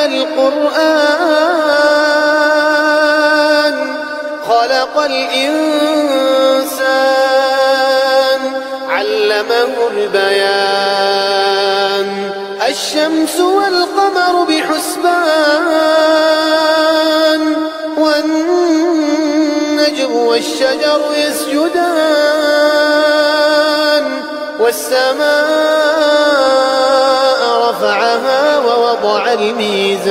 القرآن خلق الإنسان علمه البيان الشمس والقمر بحسبان والنجم والشجر يسجدان والسماء رفعها ووضع الميزان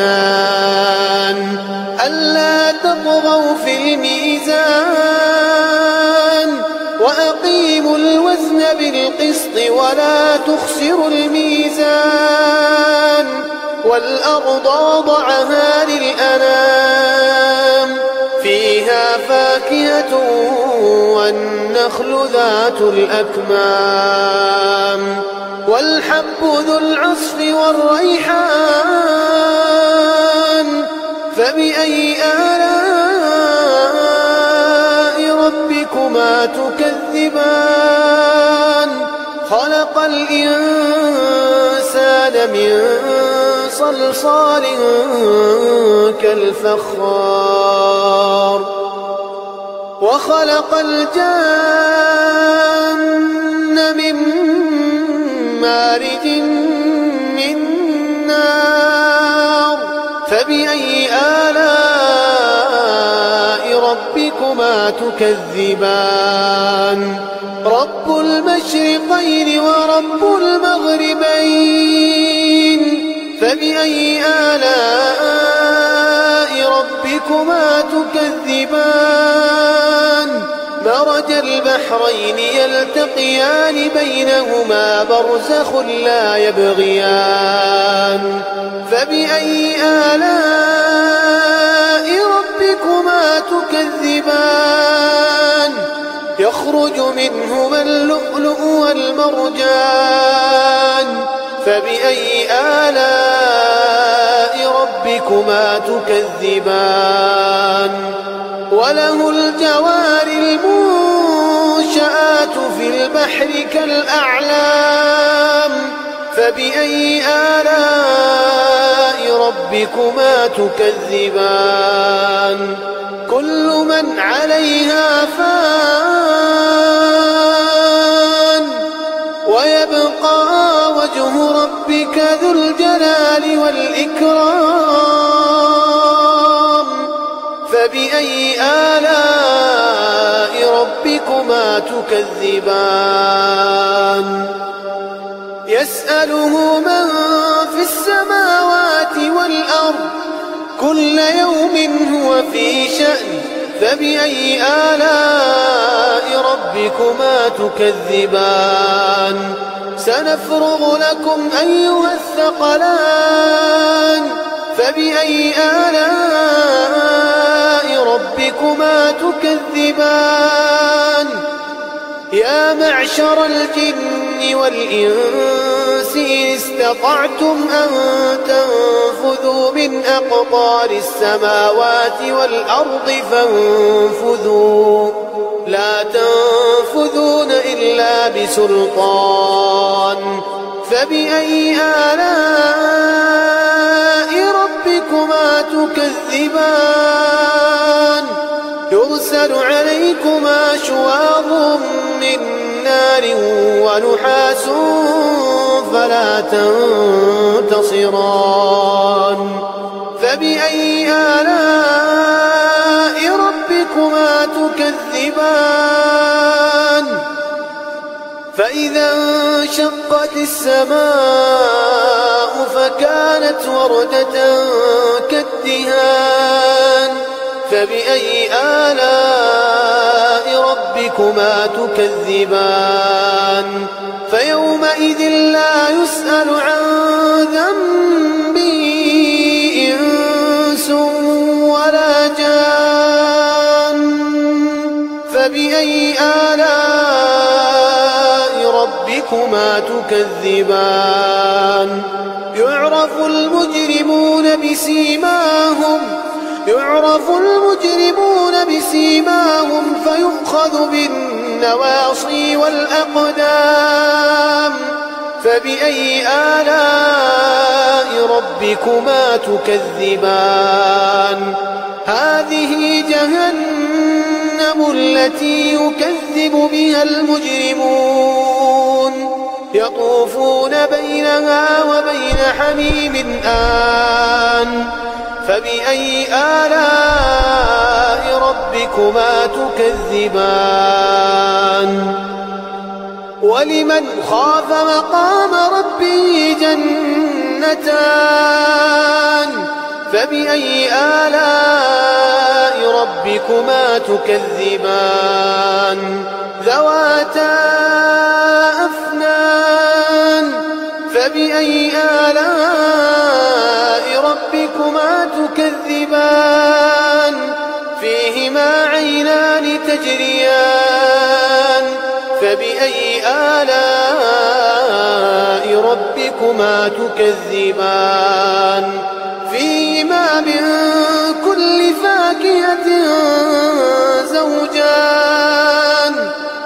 ألا تطغوا في الميزان وأقيموا الوزن بالقسط ولا تخسروا الميزان والأرض وضعها للأنام فيها فاكهة والنخل ذات الأكمام والحب ذو العصف والريحان فبأي آلاء ربكما تكذبان خلق الإنسان من صلصال كالفخار وخلق الجان من مارج من نار فبأي آلاء ربكما تكذبان رب المشرقين ورب المغربين فبأي آلاء ربكما تكذبان مرج البحرين يلتقيان بينهما برزخ لا يبغيان فبأي آلاء ربكما تكذبان يخرج منهما اللؤلؤ والمرجان فبأي آلاء ربكما تكذبان وله الجوار المنشآت في البحر كالأعلام فبأي آلاء ربكما تكذبان كل من عليها فان ويبقى وجه ربك ذو الجلال والإكرام فبأي آلاء ربكما تكذبان يسأله من في السماوات والأرض كل يوم هو في شأن فبأي آلاء ربكما تكذبان سنفرغ لكم أيها الثقلان فبأي آلاء ربكما تكذبان يا معشر الجن والإنس إن استطعتم أن تنفذوا من أقطار السماوات والأرض فانفذوا لا تنفذون إلا بسلطان فبأي آلاء ربكما تكذبان يرسل عليكما شواظ من نار ونحاس فلا تنتصران فبأي آلاء ربكما تكذبان فإذا انشقت السماء فكانت وردة كالدهان فبأي آلاء ربكما تكذبان فيومئذ لا يسأل عن ذنبه إنس ولا جان فبأي آلاء ربكما تكذبان يعرف المجرمون بسيماهم فيؤخذ بالنواصي والأقدام فبأي آلاء ربكما تكذبان هذه جهنم التي يكذب بها المجرمون يطوفون بينها وبين حميم آن فبأي آلاء ربكما تكذبان ولمن خاف مقام ربه جنتان فبأي آلاء ربكما تكذبان ذواتا أفنان فبأي آلاء ربكما تكذبان فيهما عينان تجريان فبأي آلاء ربكما تكذبان فيهما من كل فاكهة زوجان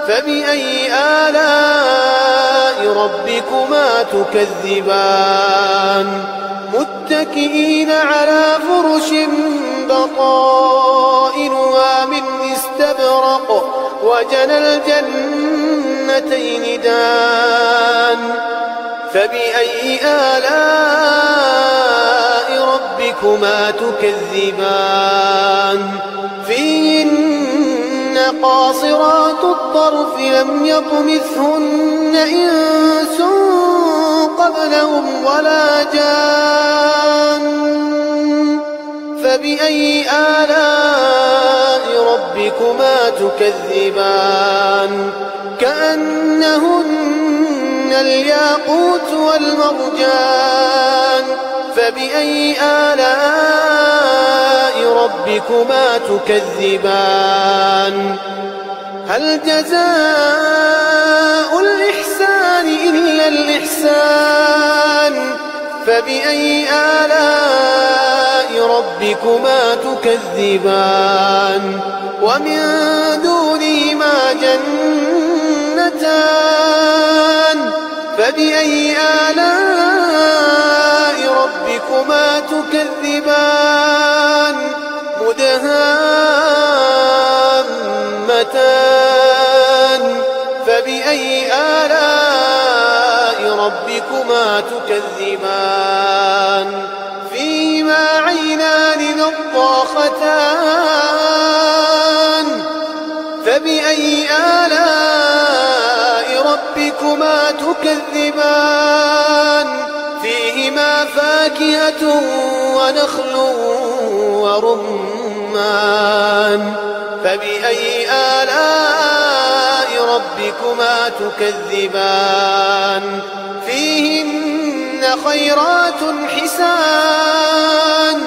فبأي آلاء ربكما تكذبان متكئين على فرش بطائنها من استبرق وجنى الجنتين دان فبأي آلاء ربكما تكذبان فيهن قاصرات الطرف لم يطمثهن إنس قبلهم ولا جان فبأي آلاء ربكما تكذبان كأنهن الياقوت والمرجان فبأي آلاء ربكما تكذبان هل جزاء الإحسان إلا الإحسان فبأي آلاء ربكما تكذبان ومن دونهما جنتان فبأي آلاء ربكما تكذبان مدهامتان فبأي آلاء ربكما تكذبان فيهما عينان نضاختان فبأي آلاء ربكما تكذبان فيهما فاكهة ونخل ورمان فبأي آلاء ربكما تكذبان فيهن خيرات حسان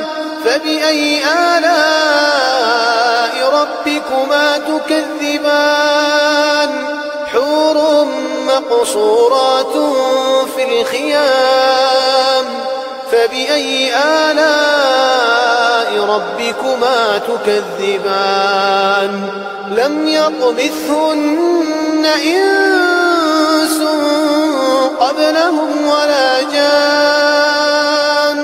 فبأي آلاء ربكما تكذبان حور مقصورات في الخيام فبأي آلاء ربكما تكذبان لم يطمثهن إنس قبلهم ولا جان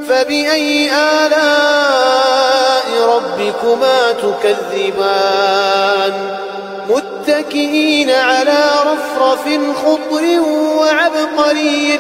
فبأي آلاء ربكما تكذبان متكئين على رفرف خضر وعبقري